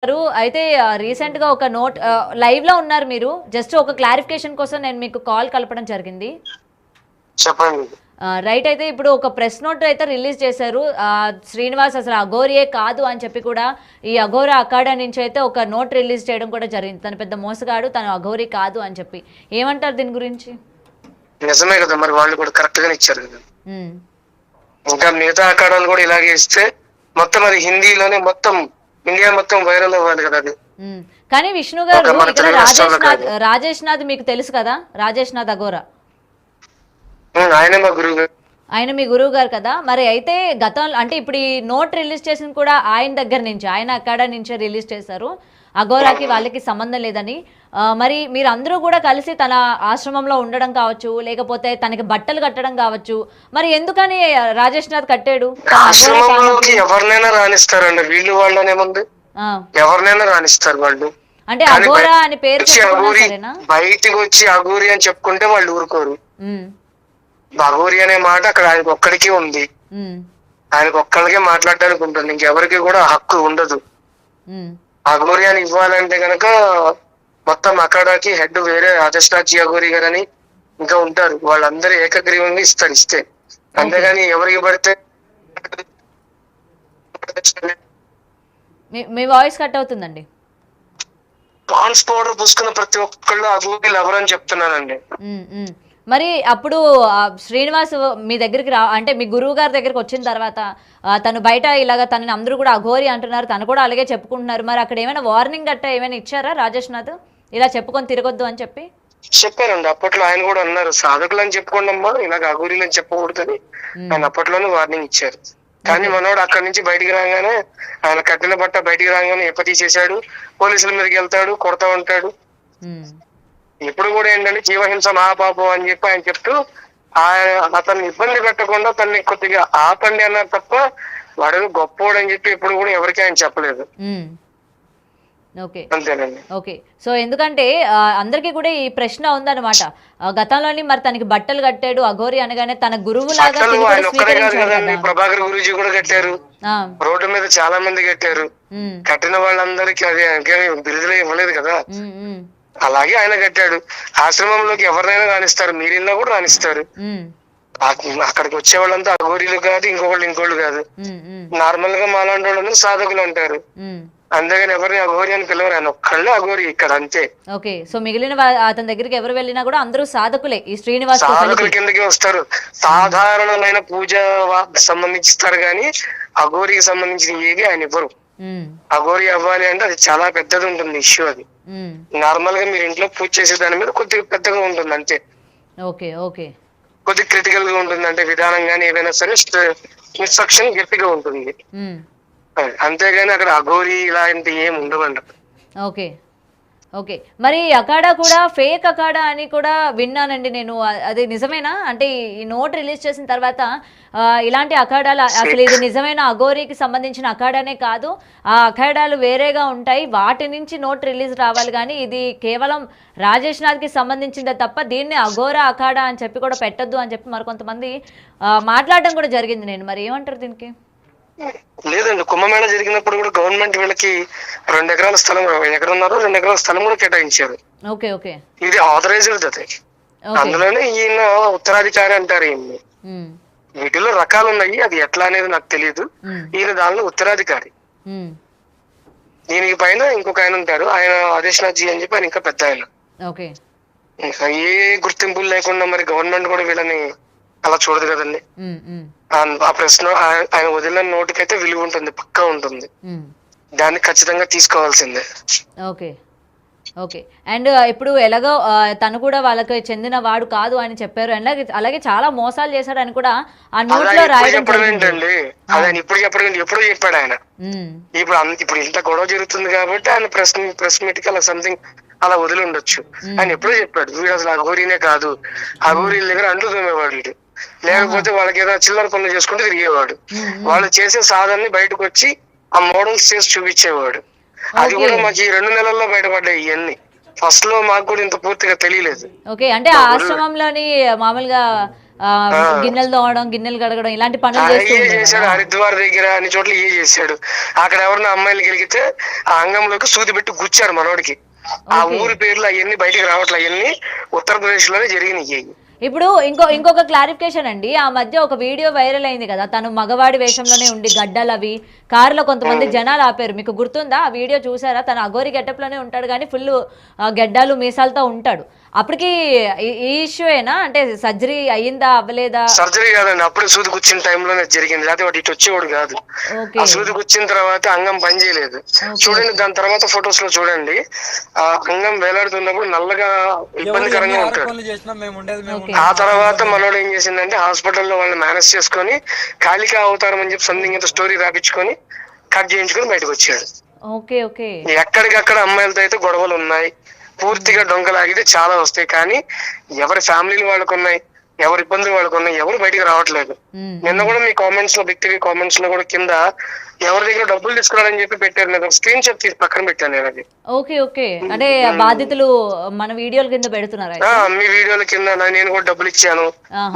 అయితే రీసెంట్ గా ఒక నోట్ లైవ్ లో ఉన్నారు మీరు. జస్ట్ ఒక క్లారిఫికేషన్ కోసం నేను మీకు కాల్ కలపడం జరిగింది. చెప్పండి. రైట్. అయితే ఇప్పుడు ఒక ప్రెస్ నోట్ అయితే రిలీజ్ చేశారు. శ్రీనివాస్ అసలు అఘోరియే కాదు అని చెప్పి కూడా ఈ అఘోరా అఖాడా నుంచి అయితే ఒక నోట్ రిలీజ్ చేయడం కూడా జరిగింది. తను పెద్ద మోసగాడు, తను అఘోరి కాదు అని చెప్పి. ఏమంటారు దీని గురించి? నిజమే కదా, మరి వాళ్ళు కూడా కరెక్ట్ గానే ఇచ్చారు కదా. ఉమ్, ఇంకా మిగతా అఖాడాలు కూడా ఇలాగే ఇస్తే మొత్తం అది హిందీలోనే మొత్తం ఇండియా మొత్తం వైరల్ అవ్వాలి కదా అది. ఉమ్. కానీ విష్ణు గారు ఒక మన ఇక్కడ తెలుగు రాష్ట్రాల్లో కాదు. రాజేష్ నాథ్ మీకు తెలుసు కదా, రాజేష్ నాథ్ అఘోరా ఆయనే మా గురువు గారు. ఆయన మీ గురువు గారు కదా. మరి అయితే గతంలో అంటే ఇప్పుడు ఈ నోట్ రిలీజ్ చేసింది కూడా ఆయన దగ్గర నుంచి, ఆయన అక్కడ నుంచే రిలీజ్ చేశారు. అఘోరాకి వాళ్ళకి సంబంధం లేదని. మరి మీరు అందరూ కూడా కలిసి తన ఆశ్రమంలో ఉండడం కావచ్చు, లేకపోతే తనకి బట్టలు కట్టడం కావచ్చు, మరి ఎందుకని రాజేష్ నాథ్ కట్టాడు? ఆశ్రమంలోకి ఎవరినైనా రాణిస్తారండి, వీళ్ళు వాళ్ళనేముంది, ఎవరినైనా రాణిస్తారు వాళ్ళు. అంటే అఘోరా అని పేరు బయటికి వచ్చి అఘోరి అని చెప్పుకుంటే వాళ్ళు ఊరుకోరు. అఘోరి అనే మాట అక్కడ ఆయనకు ఒక్కడికి ఉంది, ఆయనకు ఒక్కడికే మాట్లాడడానికి ఉంటుంది, ఇంకెవరికి కూడా హక్కు ఉండదు. అఘోరి అని ఇవ్వాలంటే గనక మొత్తం అఖాడాకి హెడ్ వేరే అధిష్టాచి అఘోరి గారు అని ఇంకా ఉంటారు, వాళ్ళందరూ ఏకగ్రీవంగా ఇస్తారు ఇస్తే. అంతేగాని ఎవరికి పడితే. మీ వాయిస్ కట్ అవుతుందండి. పాన్స్ పౌడర్ పూసుకున్న ప్రతి ఒక్కళ్ళు అఘోరీలు ఎవరని చెప్తున్నానండి. మరి అప్పుడు శ్రీనివాస్ మీ దగ్గరికి అంటే మీ గురువు గారి దగ్గరికి వచ్చిన తర్వాత తను బయట ఇలాగ తనని అందరూ కూడా అఘోరి అంటున్నారు, తను కూడా అలాగే చెప్పుకుంటున్నారు. మరి అక్కడ ఏమైనా వార్నింగ్ గట్టా ఏమైనా ఇచ్చారా రాజేష్ నాథ్, ఇలా చెప్పుకొని తిరగొద్దు అని చెప్పి? చెప్పారండి, అప్పట్లో ఆయన కూడా అన్నారు, సాధకులు అని చెప్పుకోండి అమ్మా, ఇలాగ అఘోరీలు అని చెప్పకూడదని ఆయన అప్పట్లోనే వార్నింగ్ ఇచ్చారు. కానీ మనోడు అక్కడి నుంచి బయటికి రాగానే, ఆయన కట్టిన బట్ట బయటికి రాగానే ఎప్ప తీసేశాడు, పోలీసుల మీదకి వెళ్తాడు, కొడతా ఉంటాడు. ఇప్పుడు కూడా ఏంటంటే జీవహింస మహాపాపం అని చెప్పి ఆయన చెప్తూ అతన్ని ఇబ్బంది పెట్టకుండా తనని కొద్దిగా ఆపండి అన్నారు తప్ప వాడు గొప్పోడు అని చెప్పి ఇప్పుడు కూడా ఎవరికి ఆయన చెప్పలేదు. ఓకే అంతేనండి. ఓకే. సో ఎందుకంటే అందరికీ కూడా ఈ ప్రశ్న ఉందన్నమాట. గతంలోని మరి తనకి బట్టలు కట్టాడు అఘోరి అనగానే తన గురువు లాగా ఆయన ఒక్కడే కాదు కదండి, ప్రభాకర్ గురూజీ కూడా కట్టారు, రోడ్డు మీద చాలా మంది కట్టారు. కట్టిన వాళ్ళందరికీ అదే బిరుదులు ఇవ్వలేదు కదా, అలాగే ఆయన కట్టాడు. ఆశ్రమంలోకి ఎవరినైనా రాణిస్తారు, మీరిన్నా కూడా రాణిస్తారు. అక్కడికి వచ్చే వాళ్ళంతా అఘోరీలు కాదు, ఇంకోళ్ళు కాదు. నార్మల్ గా మాలాంటి వాళ్ళందరూ సాధకులు అంటారు, అంతేగాని ఎవరిని అఘోరి అని పిలవరు, ఆయన ఒక్కళ్ళే అఘోరి ఇక్కడ, అంతే. ఓకే. సో మిగిలిన అతని దగ్గరికి ఎవరు వెళ్ళినా కూడా అందరూ సాధకులే, ఈ శ్రీనివాస్ సాధకుల కిందకి వస్తారు. సాధారణమైన పూజ సంబంధించిస్తారు గాని అఘోరికి సంబంధించిన ఏది ఆయన ఇవ్వరు. అఘోరి అవ్వాలి అంటే అది చాలా పెద్దది ఉంటుంది ఇష్యూ. అది నార్మల్ గా మీరు ఇంట్లో పూజ చేసే దాని మీద కొద్దిగా పెద్దగా ఉంటుంది అంతే. Okay okay. కొద్దిగా క్రిటికల్ గా ఉంటుంది, అంటే విధానం గానీ ఏదైనా సరే ఇన్స్ట్రక్షన్ గట్టిగా ఉంటుంది, అంతేగాని అక్కడ అఘోరి ఇలాంటి ఏమి ఉండవండి. Okay okay. మరి అఖాడా కూడా ఫేక్ అఖాడా అని కూడా విన్నానండి నేను, అది నిజమేనా? అంటే ఈ నోట్ రిలీజ్ చేసిన తర్వాత ఇలాంటి అఖాడాలు అసలు ఇది నిజమైన అఘోరికి సంబంధించిన అఖాడానే కాదు, ఆ అఖాడాలు వేరేగా ఉంటాయి, వాటి నుంచి నోట్ రిలీజ్ రావాలి, కానీ ఇది కేవలం రాజేష్ నాథ్కి సంబంధించిందే తప్ప దీన్ని అఘోరా అఖాడా అని చెప్పి కూడా పెట్టద్దు అని చెప్పి మరికొంతమంది మాట్లాడడం కూడా జరిగింది. నేను మరి ఏమంటారు దీనికి? లేదండి, కుంభమేళ జరిగినప్పుడు కూడా గవర్నమెంట్ వీళ్ళకి 2 ఎకరాల స్థలం, ఎకరన్నర 2 ఎకరాల స్థలం కూడా కేటాయించారు. Okay okay. ఇది ఆథరైజ్డ్ అది, అందులోనే ఈయన ఉత్తరాధికారి అంటారు ఈయన్ని. వీటిలో రకాలు ఉన్నాయి, అది ఎట్లా అనేది నాకు తెలియదు. ఈయన దానిలో ఉత్తరాధికారి. దీనికి పైన ఇంకొక ఆయన ఉంటారు, ఆయన అధిష్నాథ్ జీ అని చెప్పి ఆయన ఇంకా పెద్ద ఆయన. ఏ గుర్తింపులు లేకుండా మరి గవర్నమెంట్ కూడా వీళ్ళని అలా చూడదు కదండి. ఆ ప్రశ్న ఆయన వదిలిన నోటికైతే విలువ ఉంటుంది, పక్కా ఉంటుంది, దాన్ని ఖచ్చితంగా తీసుకోవాల్సిందే. Okay okay. అండ్ ఇప్పుడు ఎలాగో తను కూడా వాళ్ళకి చెందిన వాడు కాదు అని చెప్పారు, అలాగే చాలా మోసాలు చేశాడు అని కూడా ఆ నోట్ లో చెప్పడం ఏంటండి, ఆయన ఇప్పుడు చెప్పడం ఎప్పుడు చెప్పాడు ఆయన. ఇప్పుడు ఇంత గొడవ జరుగుతుంది కాబట్టి ఆయన ప్రెస్ మీట్ కి అలా సంథింగ్ అలా వదిలి ఉండొచ్చు. ఆయన ఎప్పుడో చెప్పాడు వీడు అసలు అఘోరీనే కాదు, అఘోరీల దగ్గర అంటూ తోమేవాడు, లేకపోతే వాళ్ళకి ఏదో చిల్లర పనులు చేసుకుంటూ తిరిగేవాడు, వాళ్ళు చేసే సాధనని బయటకు వచ్చి ఆ మోడల్స్ చేసి చూపించేవాడు. అది కూడా మాకు ఈ 2 నెలల్లో బయటపడ్డాయి ఇవన్నీ. ఫస్ట్ లో మాకు కూడా ఇంత పూర్తిగా తెలియలేదు. ఓకే. అంటే ఆశ్రమంలోని మామూలుగా గిన్నెలు తోమడం, గిన్నెలు కడగడం ఇలాంటి పనులు చేస్తూ ఇయే ఉండేవాడా? చేశాడు, హరిద్వార్ దగ్గర అన్ని చోట్ల ఇయే చేశాడు. అక్కడ ఎవరిన అమ్మాయిలు గెలిగితే ఆ అంగంలోకి సూది పెట్టి గుచ్చారు మనోడికి. ఆ ఓకే. ఊరి పేర్లు అవన్నీ బయటికి రావట్లే, అవన్నీ ఉత్తరప్రదేశ్ లోనే జరిగినాయి. ఇప్పుడు ఇంకొక క్లారిఫికేషన్ అండి. ఆ మధ్య ఒక వీడియో వైరల్ అయింది కదా, తను మగవాడి వేషంలోనే ఉండి గడ్డలు అవి కారులో కొంతమంది జనాలు ఆపారు, మీకు గుర్తుందా? ఆ వీడియో చూసారా? తను అఘోరి గెటప్ లోనే ఉంటాడు కానీ ఫుల్ గడ్డాలు మీసాలతో ఉంటాడు. అప్పటికి ఈ ఇష్యూ ఏనా, అంటే సర్జరీ అయ్యిందా అవ్వలేదా? సర్జరీ కాదండి, అప్పుడే సూది కూర్చున్న టైంలోనే జరిగింది, లేకపోతే వాడు ఇటు వచ్చేవాడు కాదు. ఓకే ఆ సూది కూర్చిన తర్వాత అంగం పని చేయలేదు. చూడండి దాని తర్వాత ఫొటోస్ లో చూడండి, ఆ అంగం వేలాడుతున్నప్పుడు నల్లగా ఇబ్బందికరంగా ఉంటాడు. ఆ తర్వాత మనోడు ఏం చేసిందంటే హాస్పిటల్లో వాళ్ళని మేనేజ్ చేసుకొని కాళికా అవతారం అని చెప్పి సంథింగ్ ఇంత స్టోరీ రాపించుకొని కట్ చేయించుకొని బయటకు వచ్చాడు. ఓకే ఓకే ఎక్కడికక్కడ అమ్మాయిలతో అయితే గొడవలు ఉన్నాయి, పూర్తిగా డొంకలాగితే చాలా వస్తాయి, కానీ ఎవరి ఫ్యామిలీలు వాళ్ళకు ఉన్నాయి, ఎవరి ఇబ్బందులు వాళ్ళకు ఉన్నాయి, ఎవరు బయటికి రావట్లేదు. నిన్న కూడా మీ కామెంట్స్ లో, వ్యక్తి కామెంట్స్ లో కూడా కింద ఎవరి దగ్గర డబ్బులు తీసుకురాలని చెప్పి పెట్టారు, నేను స్క్రీన్ షాట్ తీసి పక్కన పెట్టాను నేను అది. ఓకే ఓకే అంటే బాధితులు మన వీడియోల కింద పెడుతున్నారు అయితే? మీ వీడియోల కింద నేను కూడా డబ్బులు ఇచ్చాను,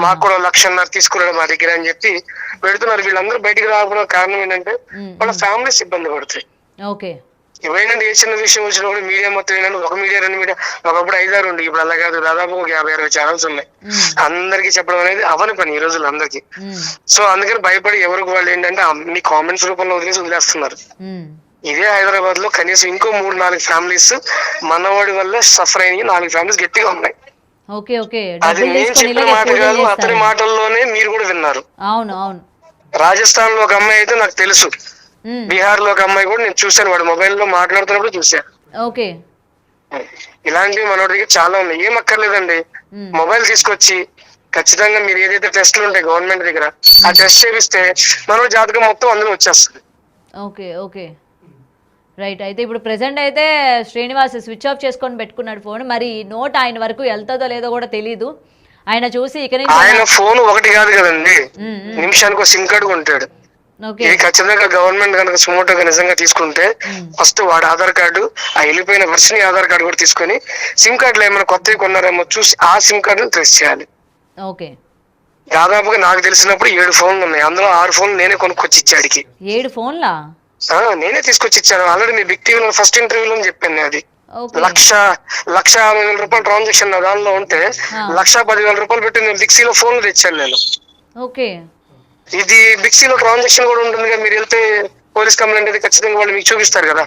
మాకు కూడా 1,50,000 తీసుకురాడు మా దగ్గర అని చెప్పి పెడుతున్నారు. వీళ్ళందరూ బయటికి రాకపోవడం కారణం ఏంటంటే వాళ్ళ ఫ్యామిలీస్ ఇబ్బంది పడుతాయి. ఓకే ఏమైనా ఏ చిన్న విషయం వచ్చినప్పుడు మీడియా మొత్తం ఏంటంటే ఒక మీడియా, 2 మీడియా, ఒకప్పుడు 5-6 ఉండి, ఇప్పుడు అలా కాదు, దాదాపు ఒక 50-60 ఛానల్స్ ఉన్నాయి. అందరికి చెప్పడం అనేది అవని పని ఈ రోజుల్లో అందరికి. సో అందుకని భయపడి ఎవరికి వాళ్ళు ఏంటంటే మీ కామెంట్స్ రూపంలో వదిలేస్తున్నారు. ఇదే హైదరాబాద్ లో కనీసం ఇంకో 3-4 ఫ్యామిలీస్ మనవాడి వల్ల సఫర్ అయిన 4 ఫ్యామిలీస్ గట్టిగా ఉన్నాయి. ఓకే ఓకే అది నేను చెప్పిన మాట కాదు, అతని మాటల్లోనే మీరు కూడా విన్నారు. అవును అవును. రాజస్థాన్ లో ఒక అమ్మాయి అయితే నాకు తెలుసు, బీహార్ లో ఒక అమ్మాయి కూడా నేను చూశాను, వాడు మొబైల్ లో మాట్లాడుతున్నప్పుడు చూశాను. ఓకే ఇలాంటివి మనోడి దగ్గర చాలా ఉన్నాయి, ఏం అక్కర్లేదండి. మొబైల్ తీసుకొచ్చి ఖచ్చితంగా మీరు ఏదైతే టెస్ట్లు ఉంటాయి గవర్నమెంట్ దగ్గర, ఆ టెస్ట్ చేపిస్తే మనోడి జాతకం మొత్తం అందులో వచ్చేస్తుంది. Okay okay right. అయితే ఇప్పుడు ప్రెసెంట్ అయితే శ్రీనివాస్ స్విచ్ ఆఫ్ చేసుకొని పెట్టుకున్నాడు ఫోన్. మరి నోట్ ఆయన వరకు వెళ్తుందో లేదో కూడా తెలీదు. ఆయన చూసి ఇక నుంచి ఆయన ఫోన్ ఒకటి కాదు కదండి, నిమిషానికి ఒక సిమ్ కార్డు కొంటాడు. ఇది ఖచ్చితంగా గవర్నమెంట్ కనుక సుమోటోగా నిజంగా తీసుకుంటే ఫస్ట్ వాడు ఆధార్ కార్డు, ఆ వెళ్ళిపోయిన వర్షన్ ఆధార్ కార్డు కూడా తీసుకొని సిమ్ కార్డులు ఏమైనా కొత్తవి కొన్నారేమో చూసి ఆ సిమ్ కార్డుని ట్రేస్ చేయాలి. ఓకే దాదాపుగా నాకు తెలిసినప్పుడు 7 ఫోన్లు ఉన్నాయి, అందులో 6 ఫోన్లు నేనే కొనుక్కొచ్చి ఇచ్చాడికి. 7 ఫోన్లా? నేనే తీసుకొచ్చి ఇచ్చాను. ఆల్రెడీ మీ బిగ్ టీవీలో ఫస్ట్ ఇంటర్వ్యూలో చెప్పాను. అది 1,50,000 రూపాయలు ట్రాన్సాక్షన్ దానిలో ఉంటే 1,10,000 రూపాయలు పెట్టి నేను బిక్సీలో ఫోన్లు తెచ్చాను నేను. ఓకే ఇది బిక్సీలో ట్రాన్సాక్షన్ కూడా ఉంటుంది కదా, మీరు వెళ్తే పోలీస్ కంప్లైంట్ అయితే ఖచ్చితంగా వాళ్ళు మీకు చూపిస్తారు కదా,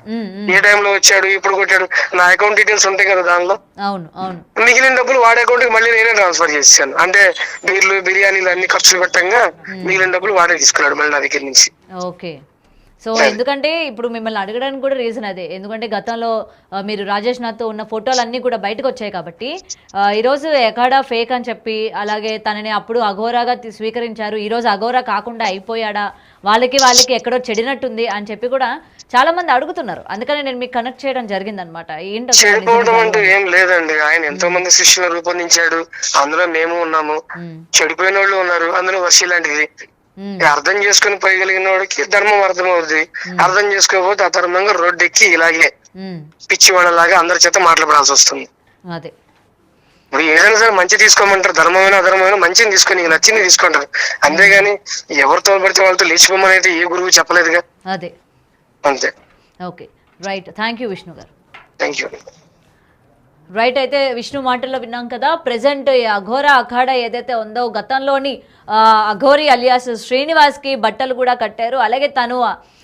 ఏ టైంలో వచ్చాడు, ఇప్పుడు కొట్టాడు, నా అకౌంట్ డీటెయిల్స్ ఉంటాయి కదా దానిలో. అవును అవును. మిగిలిన డబ్బులు వాడే అకౌంట్ కి మళ్ళీ నేనే ట్రాన్స్ఫర్ చేశాను. అంటే బీర్లు బిర్యానీలు అన్ని ఖర్చులు పెట్టంగా మిగిలిన డబ్బులు వాడే తీసుకున్నాడు మళ్ళీ నా దగ్గర నుంచి. ఓకే. సో ఎందుకంటే ఇప్పుడు మిమ్మల్ని అడగడానికి కూడా రీజన్ అదే, ఎందుకంటే గతంలో మీరు రాజేష్ నాథ్తో ఉన్న ఫోటోలు అన్నీ కూడా బయటకు వచ్చాయి కాబట్టి ఈరోజు ఎకాడా ఫేక్ అని చెప్పి, అలాగే తనని అప్పుడు అఘోరాగా స్వీకరించారు, ఈరోజు అఘోరా కాకుండా అయిపోయాడా, వాళ్ళకి ఎక్కడో చెడినట్టుంది అని చెప్పి కూడా చాలా మంది అడుగుతున్నారు. అందుకని నేను మీకు కనెక్ట్ చేయడం జరిగింది అనమాట. చెడిపోవడం అంటూ ఏం లేదండి, ఆయన ఎంతో మంది శిష్యులను రూపొందించాడు, అందులో మేము ఉన్నాము, చెడిపోయిన వాళ్ళు ఉన్నారు, అందులో వర్షి లాంటిది. అర్థం చేసుకుని పోయగలిగిన వాడికి ధర్మం అర్థం అవుతుంది, అర్థం చేసుకోకపోతే అధర్మంగా రోడ్డు ఎక్కి ఇలాగే పిచ్చి వాళ్ళలాగా అందరి చేత మాట్లాడాల్సి వస్తుంది. అదే ఇప్పుడు ఏదైనా సరే మంచి తీసుకోమంటారు, ధర్మమైన అధర్మమైన మంచిని తీసుకొని నచ్చింది తీసుకుంటారు, అంతేగాని ఎవరితో పడితే వాళ్ళతో లేచిపోమని అయితే ఏ గురువు చెప్పలేదుగా. అదే అంతే. Okay right, thank you Vishnu garu. Thank you. Right. అయితే విష్ణు మాటల్లో విన్నాం కదా, ప్రెసెంట్ అఘోరా అఖాడా ఏదైతే ఉందో గతంలోని అఘోరి అలియాస్ శ్రీనివాస్కి బట్టలు కూడా కట్టారు. అలాగే తను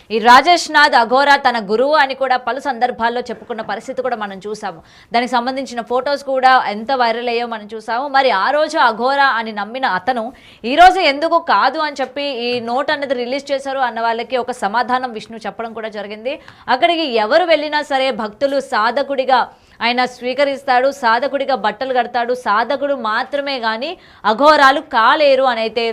ఈ రాజేష్ నాథ్ అఘోరా తన గురువు అని కూడా పలు సందర్భాల్లో చెప్పుకున్న పరిస్థితి కూడా మనం చూసాము. దానికి సంబంధించిన ఫొటోస్ కూడా ఎంత వైరల్ అయ్యో మనం చూసాము. మరి ఆ రోజు అఘోరా అని నమ్మిన అతను ఈరోజు ఎందుకు కాదు అని చెప్పి ఈ నోట్ అనేది రిలీజ్ చేశారు అన్న వాళ్ళకి ఒక సమాధానం విష్ణు చెప్పడం కూడా జరిగింది. అక్కడికి ఎవరు వెళ్ళినా సరే భక్తులు సాధకుడిగా ఆయన స్వీకరిస్తాడు, సాధకుడిగా బట్టలు కడతాడు, సాధకుడు మాత్రమే కానీ అఘోరాలు కాలేరు అని అయితే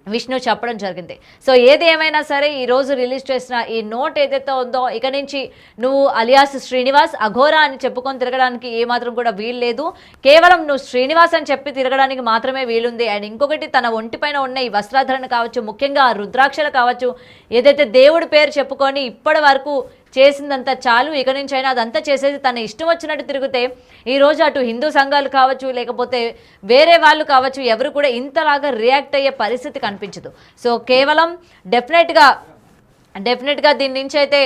విష్ణు చెప్పడం జరిగింది. సో ఏది ఏమైనా సరే ఈరోజు రిలీజ్ చేసిన ఈ నోట్ ఏదైతే ఉందో ఇక నుంచి నువ్వు అలియాస్ శ్రీనివాస్ అఘోరా అని చెప్పుకొని తిరగడానికి ఏమాత్రం కూడా వీలు లేదు. కేవలం నువ్వు శ్రీనివాస్ అని చెప్పి తిరగడానికి మాత్రమే వీలుంది. అండ్ ఇంకొకటి తన ఒంటిపైన ఉన్న ఈ వస్త్రాధరణ కావచ్చు, ముఖ్యంగా రుద్రాక్షలు కావచ్చు, ఏదైతే దేవుడి పేరు చెప్పుకొని ఇప్పటి వరకు చేసిందంతా చాలు, ఇక నుంచి అయినా అదంతా చేసేసి తన ఇష్టం వచ్చినట్టు తిరిగితే ఈరోజు అటు హిందూ సంఘాలు కావచ్చు, లేకపోతే వేరే వాళ్ళు కావచ్చు, ఎవరు కూడా ఇంతలాగా రియాక్ట్ అయ్యే పరిస్థితి కనిపించదు. సో కేవలం డెఫినెట్గా దీని నుంచి అయితే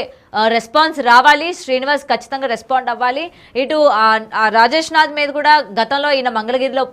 రెస్పాన్స్ రావాలి. శ్రీనివాస్ ఖచ్చితంగా రెస్పాండ్ అవ్వాలి. ఇటు రాజేష్ నాథ్ మీద కూడా గతంలో ఈయన మంగళగిరిలో